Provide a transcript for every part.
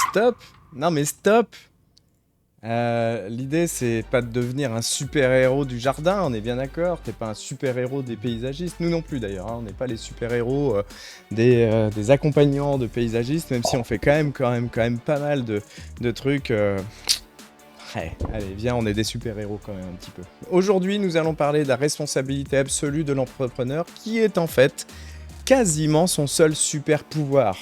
stop. Non mais stop. L'idée c'est pas de devenir un super-héros du jardin, on est bien d'accord. T'es pas un super-héros des paysagistes, nous non plus d'ailleurs, hein. On n'est pas les super-héros des accompagnants de paysagistes, même si on fait quand même pas mal de trucs. Ouais, allez, viens, on est des super-héros quand même un petit peu. Aujourd'hui, nous allons parler de la responsabilité absolue de l'entrepreneur, qui est en fait quasiment son seul super-pouvoir.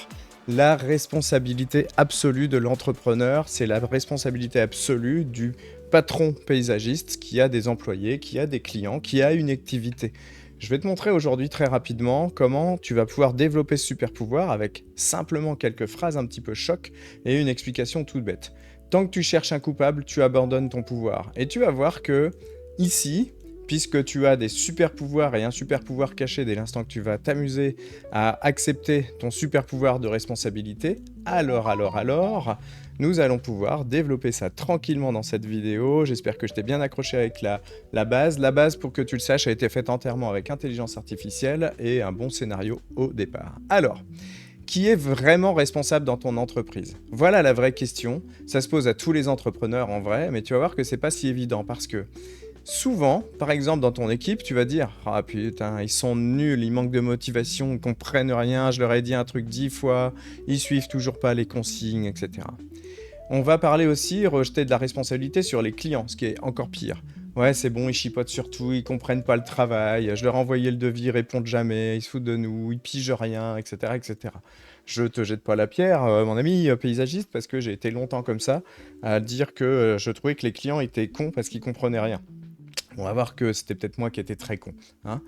La responsabilité absolue de l'entrepreneur, c'est la responsabilité absolue du patron paysagiste qui a des employés, qui a des clients, qui a une activité. Je vais te montrer aujourd'hui très rapidement comment tu vas pouvoir développer ce super-pouvoir avec simplement quelques phrases un petit peu choc et une explication toute bête. Tant que tu cherches un coupable, tu abandonnes ton pouvoir. Et tu vas voir que ici, puisque tu as des super pouvoirs et un super pouvoir caché dès l'instant que tu vas t'amuser à accepter ton super pouvoir de responsabilité, alors, nous allons pouvoir développer ça tranquillement dans cette vidéo. J'espère que je t'ai bien accroché avec la base. La base, pour que tu le saches, a été faite entièrement avec intelligence artificielle et un bon scénario au départ. Alors, qui est vraiment responsable dans ton entreprise? Voilà la vraie question. Ça se pose à tous les entrepreneurs en vrai, mais tu vas voir que c'est pas si évident parce que souvent, par exemple dans ton équipe, tu vas dire « Ah putain, ils sont nuls, ils manquent de motivation, ils comprennent rien, je leur ai dit un truc 10 fois, ils suivent toujours pas les consignes, etc. » On va parler aussi, rejeter de la responsabilité sur les clients, ce qui est encore pire. Ouais, c'est bon, ils chipotent sur tout, ils comprennent pas le travail, je leur ai envoyé le devis, ils répondent jamais, ils se foutent de nous, ils pigent rien, etc., etc. Je te jette pas la pierre, mon ami paysagiste, parce que j'ai été longtemps comme ça, à dire que je trouvais que les clients étaient cons parce qu'ils comprenaient rien. On va voir que c'était peut-être moi qui étais très con. Hein.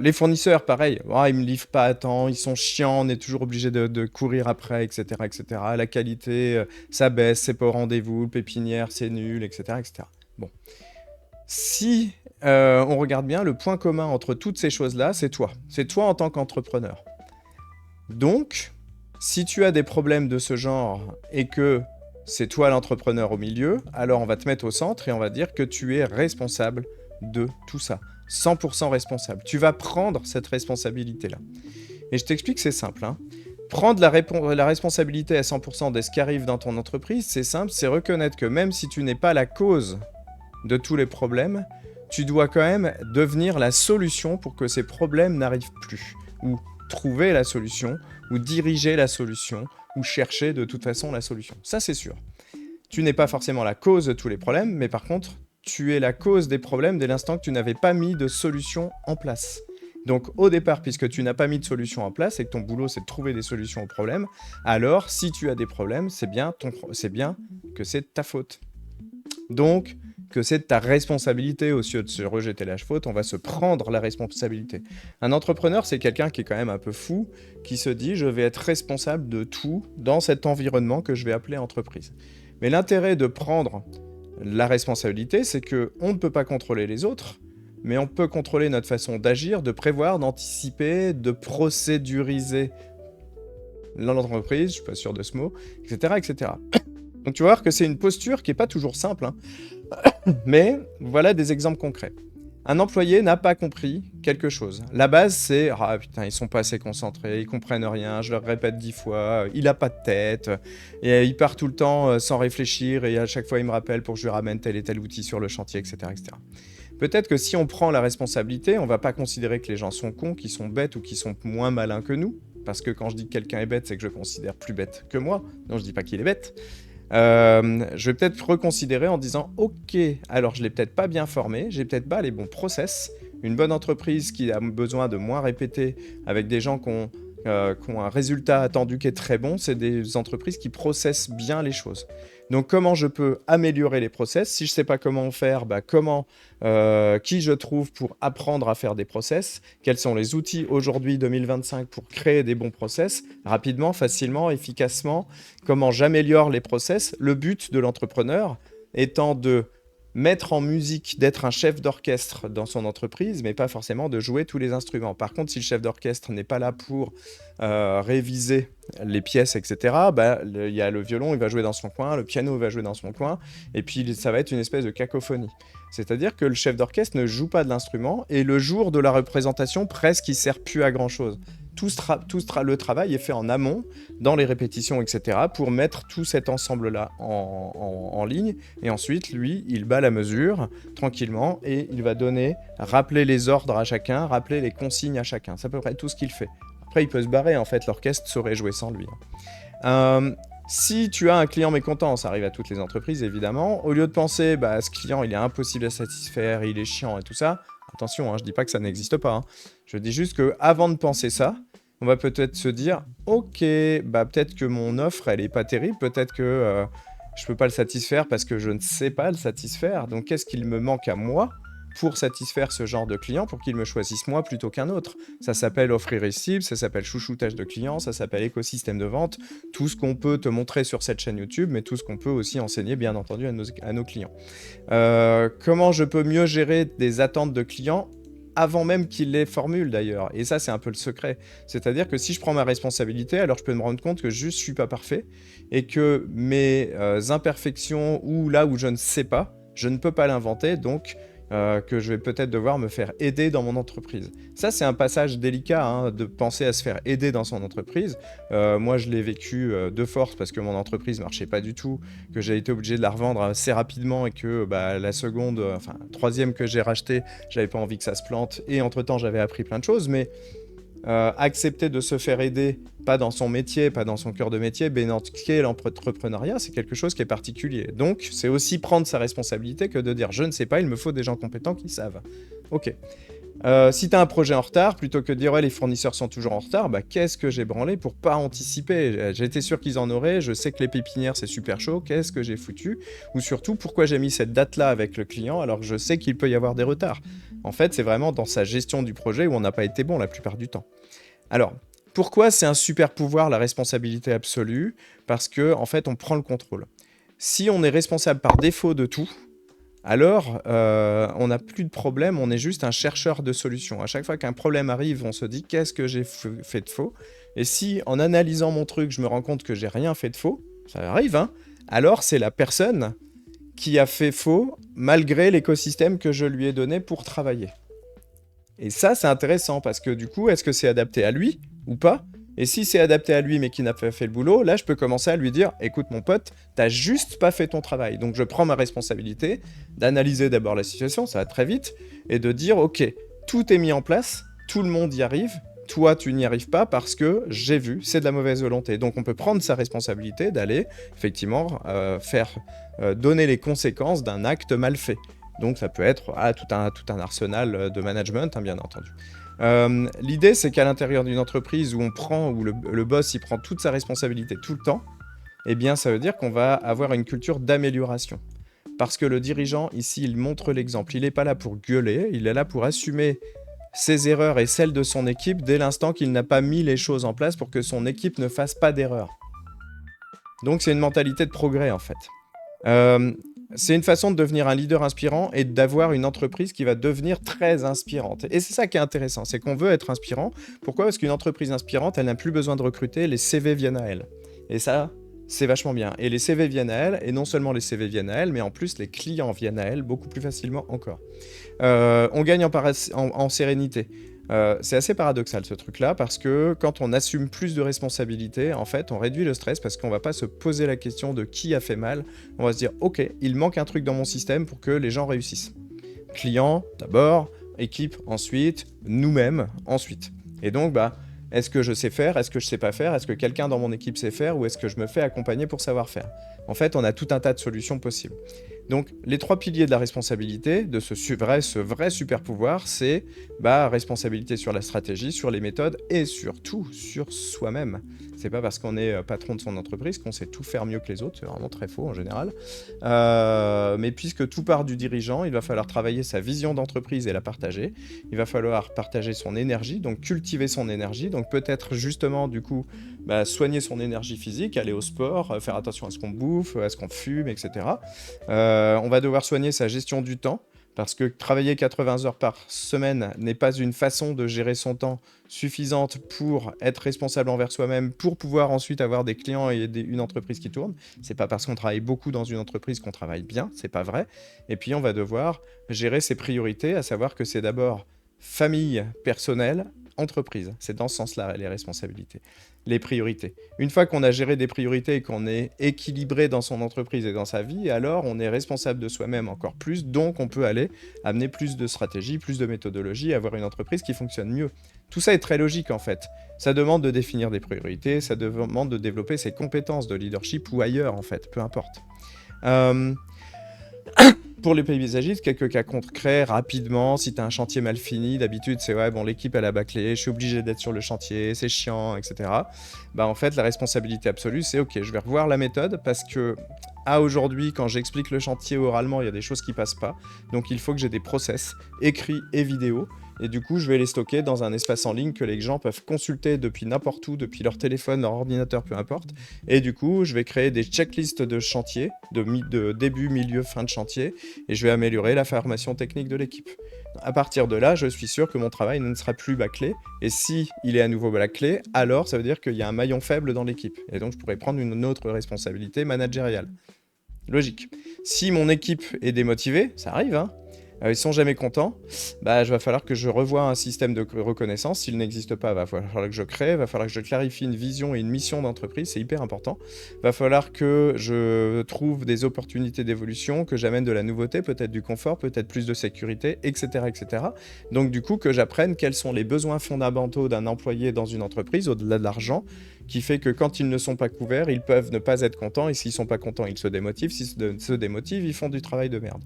Les fournisseurs, pareil, oh, ils me livrent pas à temps, ils sont chiants, on est toujours obligé de courir après, etc., etc. La qualité, ça baisse, c'est pas au rendez-vous, le pépinière, c'est nul, etc., etc. Bon. Si on regarde bien, le point commun entre toutes ces choses-là, c'est toi. C'est toi en tant qu'entrepreneur. Donc, si tu as des problèmes de ce genre et que c'est toi l'entrepreneur au milieu, alors on va te mettre au centre et on va dire que tu es responsable de tout ça. 100% responsable. Tu vas prendre cette responsabilité-là. Et je t'explique, c'est simple. Hein. Prendre la responsabilité à 100% de ce qui arrive dans ton entreprise, c'est simple, c'est reconnaître que même si tu n'es pas la cause de tous les problèmes, tu dois quand même devenir la solution pour que ces problèmes n'arrivent plus. Ou trouver la solution, ou diriger la solution, ou chercher de toute façon la solution. Ça, c'est sûr. Tu n'es pas forcément la cause de tous les problèmes, mais par contre, tu es la cause des problèmes dès l'instant que tu n'avais pas mis de solution en place. Donc au départ, puisque tu n'as pas mis de solution en place et que ton boulot c'est de trouver des solutions aux problèmes, alors si tu as des problèmes, c'est bien que c'est de ta faute. Donc, que c'est de ta responsabilité, au lieu de se rejeter la faute, on va se prendre la responsabilité. Un entrepreneur, c'est quelqu'un qui est quand même un peu fou, qui se dit « je vais être responsable de tout dans cet environnement que je vais appeler entreprise ». Mais l'intérêt de prendre la responsabilité, c'est qu'on ne peut pas contrôler les autres, mais on peut contrôler notre façon d'agir, de prévoir, d'anticiper, de procéduriser l'entreprise, je suis pas sûr de ce mot, etc., etc. Donc tu vas voir que c'est une posture qui n'est pas toujours simple, hein. Mais voilà des exemples concrets. Un employé n'a pas compris quelque chose. La base, c'est « Ah putain, ils sont pas assez concentrés, ils comprennent rien, je leur répète 10 fois, il a pas de tête, et il part tout le temps sans réfléchir, et à chaque fois il me rappelle pour que je lui ramène tel et tel outil sur le chantier, etc. etc. » Peut-être que si on prend la responsabilité, on va pas considérer que les gens sont cons, qu'ils sont bêtes ou qu'ils sont moins malins que nous, parce que quand je dis que quelqu'un est bête, c'est que je le considère plus bête que moi, donc je dis pas qu'il est bête. Je vais peut-être reconsidérer en disant « Ok, alors je l'ai peut-être pas bien formé, j'ai peut-être pas les bons process. Une bonne entreprise qui a besoin de moins répéter avec des gens qui ont un résultat attendu qui est très bon, c'est des entreprises qui processent bien les choses. Donc comment je peux améliorer les process? Si je sais pas comment faire, qui je trouve pour apprendre à faire des process? Quels sont les outils aujourd'hui 2025 pour créer des bons process rapidement, facilement, efficacement? Comment j'améliore les process? Le but de l'entrepreneur étant de mettre en musique, d'être un chef d'orchestre dans son entreprise, mais pas forcément de jouer tous les instruments. Par contre, si le chef d'orchestre n'est pas là pour réviser les pièces, etc., il y a le violon, il va jouer dans son coin, le piano, il va jouer dans son coin, et puis ça va être une espèce de cacophonie. C'est-à-dire que le chef d'orchestre ne joue pas de l'instrument, et le jour de la représentation, presque, il sert plus à grand-chose. le travail est fait en amont, dans les répétitions, etc., pour mettre tout cet ensemble-là en ligne. Et ensuite, lui, il bat la mesure tranquillement et il va rappeler les ordres à chacun, rappeler les consignes à chacun. C'est à peu près tout ce qu'il fait. Après, il peut se barrer, en fait, l'orchestre saurait jouer sans lui. Si tu as un client mécontent, ça arrive à toutes les entreprises évidemment, au lieu de penser ce client il est impossible à satisfaire, il est chiant et tout ça, attention, je dis pas que ça n'existe pas, je dis juste que avant de penser ça, on va peut-être se dire ok, peut-être que mon offre elle est pas terrible, peut-être que je peux pas le satisfaire parce que je ne sais pas le satisfaire, donc qu'est-ce qu'il me manque à moi pour satisfaire ce genre de client, pour qu'il me choisisse moi plutôt qu'un autre. Ça s'appelle offre irrésistible, ça s'appelle chouchoutage de clients, ça s'appelle écosystème de vente, tout ce qu'on peut te montrer sur cette chaîne YouTube, mais tout ce qu'on peut aussi enseigner, bien entendu, à nos clients. Comment je peux mieux gérer des attentes de clients avant même qu'ils les formulent d'ailleurs. Et ça, c'est un peu le secret. C'est-à-dire que si je prends ma responsabilité, alors je peux me rendre compte que juste je suis pas parfait et que mes imperfections ou là où je ne sais pas, je ne peux pas l'inventer, donc que je vais peut-être devoir me faire aider dans mon entreprise. Ça, c'est un passage délicat, de penser à se faire aider dans son entreprise. Moi, je l'ai vécu de force parce que mon entreprise marchait pas du tout, que j'ai été obligé de la revendre assez rapidement et que la troisième que j'ai rachetée, j'avais pas envie que ça se plante et entre-temps, j'avais appris plein de choses, mais accepter de se faire aider, pas dans son métier, pas dans son cœur de métier, mais dans ce qu'est l'entrepreneuriat, c'est quelque chose qui est particulier. Donc, c'est aussi prendre sa responsabilité que de dire « je ne sais pas, il me faut des gens compétents qui savent ». Ok. Si tu as un projet en retard, plutôt que de dire ouais, les fournisseurs sont toujours en retard, qu'est-ce que j'ai branlé pour pas anticiper? J'étais sûr qu'ils en auraient, je sais que les pépinières c'est super chaud, qu'est-ce que j'ai foutu? Ou surtout, pourquoi j'ai mis cette date-là avec le client alors que je sais qu'il peut y avoir des retards? En fait, c'est vraiment dans sa gestion du projet où on n'a pas été bon la plupart du temps. Alors, pourquoi c'est un super pouvoir, la responsabilité absolue? Parce que, en fait, on prend le contrôle. Si on est responsable par défaut de tout, alors on n'a plus de problème, on est juste un chercheur de solutions. À chaque fois qu'un problème arrive, on se dit qu'est-ce que j'ai fait de faux? Et si en analysant mon truc, je me rends compte que j'ai rien fait de faux, ça arrive, alors c'est la personne qui a fait faux malgré l'écosystème que je lui ai donné pour travailler. Et ça, c'est intéressant parce que du coup, est-ce que c'est adapté à lui ou pas? Et si c'est adapté à lui mais qu'il n'a pas fait le boulot, là je peux commencer à lui dire « Écoute mon pote, t'as juste pas fait ton travail. » Donc je prends ma responsabilité d'analyser d'abord la situation, ça va très vite, et de dire « Ok, tout est mis en place, tout le monde y arrive, toi tu n'y arrives pas parce que j'ai vu, c'est de la mauvaise volonté. » Donc on peut prendre sa responsabilité d'aller effectivement donner les conséquences d'un acte mal fait. Donc ça peut être tout un arsenal de management, bien entendu. L'idée, c'est qu'à l'intérieur d'une entreprise où le boss il prend toute sa responsabilité tout le temps, eh bien, ça veut dire qu'on va avoir une culture d'amélioration. Parce que le dirigeant, ici, il montre l'exemple. Il n'est pas là pour gueuler, il est là pour assumer ses erreurs et celles de son équipe dès l'instant qu'il n'a pas mis les choses en place pour que son équipe ne fasse pas d'erreur. Donc, c'est une mentalité de progrès, en fait. C'est une façon de devenir un leader inspirant et d'avoir une entreprise qui va devenir très inspirante. Et c'est ça qui est intéressant, c'est qu'on veut être inspirant. Pourquoi? Parce qu'une entreprise inspirante, elle n'a plus besoin de recruter, les CV viennent à elle. Et ça, c'est vachement bien. Et les CV viennent à elle, et non seulement les CV viennent à elle, mais en plus les clients viennent à elle beaucoup plus facilement encore. On gagne en sérénité. C'est assez paradoxal ce truc-là parce que quand on assume plus de responsabilités, en fait, on réduit le stress parce qu'on va pas se poser la question de qui a fait mal. On va se dire, ok, il manque un truc dans mon système pour que les gens réussissent. Client d'abord, équipe ensuite, nous-mêmes ensuite. Et donc, est-ce que je sais faire? Est-ce que je sais pas faire? Est-ce que quelqu'un dans mon équipe sait faire? Ou est-ce que je me fais accompagner pour savoir faire? En fait, on a tout un tas de solutions possibles. Donc, les 3 piliers de la responsabilité, de ce vrai super pouvoir, c'est responsabilité sur la stratégie, sur les méthodes et surtout sur soi-même. C'est pas parce qu'on est patron de son entreprise qu'on sait tout faire mieux que les autres, c'est vraiment très faux en général. Mais puisque tout part du dirigeant, il va falloir travailler sa vision d'entreprise et la partager. Il va falloir partager son énergie, donc cultiver son énergie. Donc peut-être justement du coup soigner son énergie physique, aller au sport, faire attention à ce qu'on bouffe, à ce qu'on fume, etc. On va devoir soigner sa gestion du temps. Parce que travailler 80 heures par semaine n'est pas une façon de gérer son temps suffisante pour être responsable envers soi-même, pour pouvoir ensuite avoir des clients et une entreprise qui tourne. C'est pas parce qu'on travaille beaucoup dans une entreprise qu'on travaille bien, c'est pas vrai. Et puis on va devoir gérer ses priorités, à savoir que c'est d'abord famille personnelle, entreprise. C'est dans ce sens-là, les responsabilités, les priorités. Une fois qu'on a géré des priorités et qu'on est équilibré dans son entreprise et dans sa vie, alors on est responsable de soi-même encore plus, donc on peut aller amener plus de stratégies, plus de méthodologie, avoir une entreprise qui fonctionne mieux. Tout ça est très logique en fait. Ça demande de définir des priorités, ça demande de développer ses compétences de leadership ou ailleurs en fait, peu importe. Pour les paysagistes, quelques cas concrets, rapidement, si tu as un chantier mal fini, d'habitude c'est ouais, bon, l'équipe elle a bâclé, je suis obligé d'être sur le chantier, c'est chiant, etc. Bah en fait, la responsabilité absolue, c'est ok, je vais revoir la méthode parce que à aujourd'hui, quand j'explique le chantier oralement, il y a des choses qui passent pas. Donc il faut que j'ai des process écrits et vidéo. Et du coup, je vais les stocker dans un espace en ligne que les gens peuvent consulter depuis n'importe où, depuis leur téléphone, leur ordinateur, peu importe. Et du coup, je vais créer des checklists de chantier, de début, milieu, fin de chantier, et je vais améliorer la formation technique de l'équipe. À partir de là, je suis sûr que mon travail ne sera plus bâclé. Et si il est à nouveau bâclé, alors ça veut dire qu'il y a un maillon faible dans l'équipe. Et donc, je pourrais prendre une autre responsabilité managériale. Logique. Si mon équipe est démotivée, ça arrive, hein, ils sont jamais contents, bah, il va falloir que je revoie un système de reconnaissance. S'il n'existe pas, il va falloir que je crée, il va falloir que je clarifie une vision et une mission d'entreprise, c'est hyper important. Il va falloir que je trouve des opportunités d'évolution, que j'amène de la nouveauté, peut-être du confort, peut-être plus de sécurité, etc., etc. Donc du coup, que j'apprenne quels sont les besoins fondamentaux d'un employé dans une entreprise, au-delà de l'argent, qui fait que quand ils ne sont pas couverts, ils peuvent ne pas être contents, et s'ils ne sont pas contents, ils se démotivent, s'ils se démotivent, ils font du travail de merde.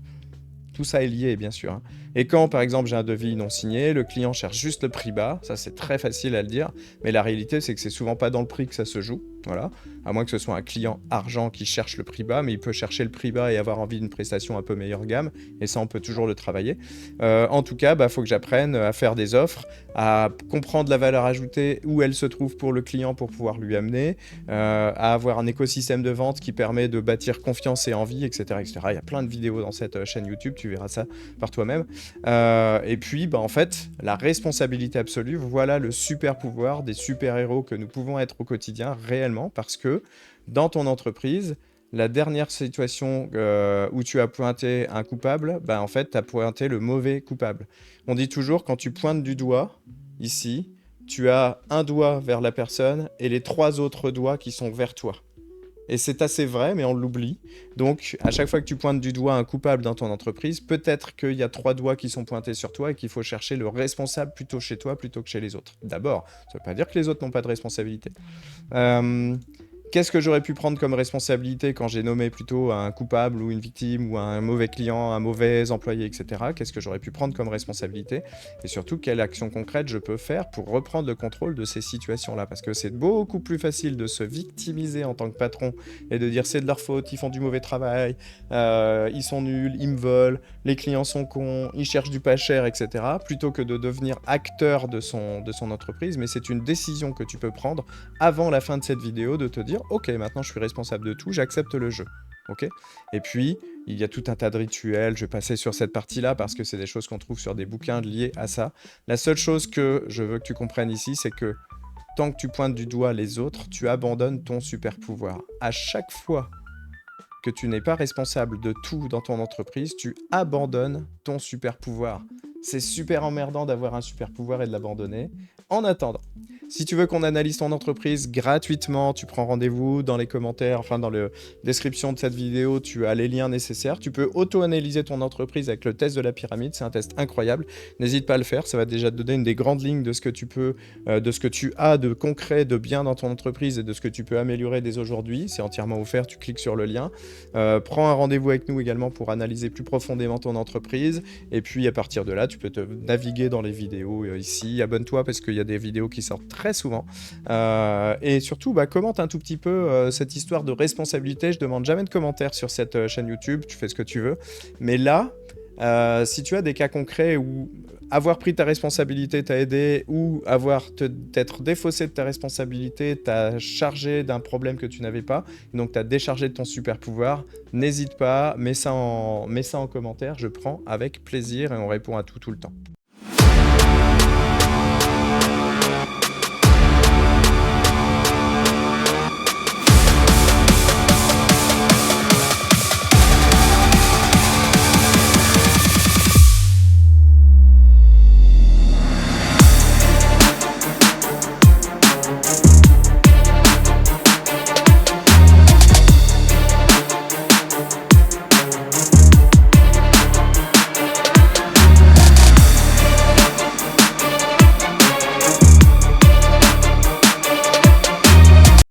Tout ça est lié, bien sûr. Et quand, par exemple, j'ai un devis non signé, le client cherche juste le prix bas, ça c'est très facile à le dire, mais la réalité c'est que c'est souvent pas dans le prix que ça se joue, voilà. À moins que ce soit un client argent qui cherche le prix bas, mais il peut chercher le prix bas et avoir envie d'une prestation un peu meilleure gamme, et ça on peut toujours le travailler. En tout cas, faut que j'apprenne à faire des offres, à comprendre la valeur ajoutée, où elle se trouve pour le client pour pouvoir lui amener, à avoir un écosystème de vente qui permet de bâtir confiance et envie, etc., etc. Il y a plein de vidéos dans cette chaîne YouTube, tu verras ça par toi-même. Et puis, en fait, la responsabilité absolue, voilà le super pouvoir des super-héros que nous pouvons être au quotidien, réellement, parce que dans ton entreprise, la dernière situation où tu as pointé un coupable, en fait, tu as pointé le mauvais coupable. On dit toujours, quand tu pointes du doigt, ici, tu as un doigt vers la personne et les 3 autres doigts qui sont vers toi. Et c'est assez vrai, mais on l'oublie. Donc, à chaque fois que tu pointes du doigt un coupable dans ton entreprise, peut-être qu'il y a 3 doigts qui sont pointés sur toi et qu'il faut chercher le responsable plutôt chez toi plutôt que chez les autres. D'abord, ça ne veut pas dire que les autres n'ont pas de responsabilité. Qu'est-ce que j'aurais pu prendre comme responsabilité quand j'ai nommé plutôt un coupable ou une victime ou un mauvais client, un mauvais employé, etc. Qu'est-ce que j'aurais pu prendre comme responsabilité? Et surtout, quelle action concrète je peux faire pour reprendre le contrôle de ces situations-là? Parce que c'est beaucoup plus facile de se victimiser en tant que patron et de dire c'est de leur faute, ils font du mauvais travail, ils sont nuls, ils me volent, les clients sont cons, ils cherchent du pas cher, etc. Plutôt que de devenir acteur de son entreprise. Mais c'est une décision que tu peux prendre avant la fin de cette vidéo de te dire ok, maintenant je suis responsable de tout, j'accepte le jeu. Ok. Et puis, il y a tout un tas de rituels, je vais passer sur cette partie-là parce que c'est des choses qu'on trouve sur des bouquins liés à ça. La seule chose que je veux que tu comprennes ici, c'est que tant que tu pointes du doigt les autres, tu abandonnes ton super pouvoir. À chaque fois que tu n'es pas responsable de tout dans ton entreprise, tu abandonnes ton super pouvoir. C'est super emmerdant d'avoir un super pouvoir et de l'abandonner. En attendant, si tu veux qu'on analyse ton entreprise gratuitement, tu prends rendez-vous dans les commentaires, enfin dans la description de cette vidéo, tu as les liens nécessaires. Tu peux auto-analyser ton entreprise avec le test de la pyramide, c'est un test incroyable. N'hésite pas à le faire, ça va déjà te donner une des grandes lignes de ce que tu peux, de ce que tu as de concret, de bien dans ton entreprise et de ce que tu peux améliorer dès aujourd'hui. C'est entièrement offert, tu cliques sur le lien. Prends un rendez-vous avec nous également pour analyser plus profondément ton entreprise. Et puis à partir de là, tu peux te naviguer dans les vidéos ici. Abonne-toi parce qu'il y a des vidéos qui sortent très souvent. Et surtout, commente un tout petit peu cette histoire de responsabilité. Je demande jamais de commentaires sur cette chaîne YouTube. Tu fais ce que tu veux. Mais là, si tu as des cas concrets où avoir pris ta responsabilité t'a aidé ou t'être défaussé de ta responsabilité t'a chargé d'un problème que tu n'avais pas, donc t'as déchargé de ton super pouvoir, n'hésite pas, mets ça en commentaire, je prends avec plaisir et on répond à tout le temps.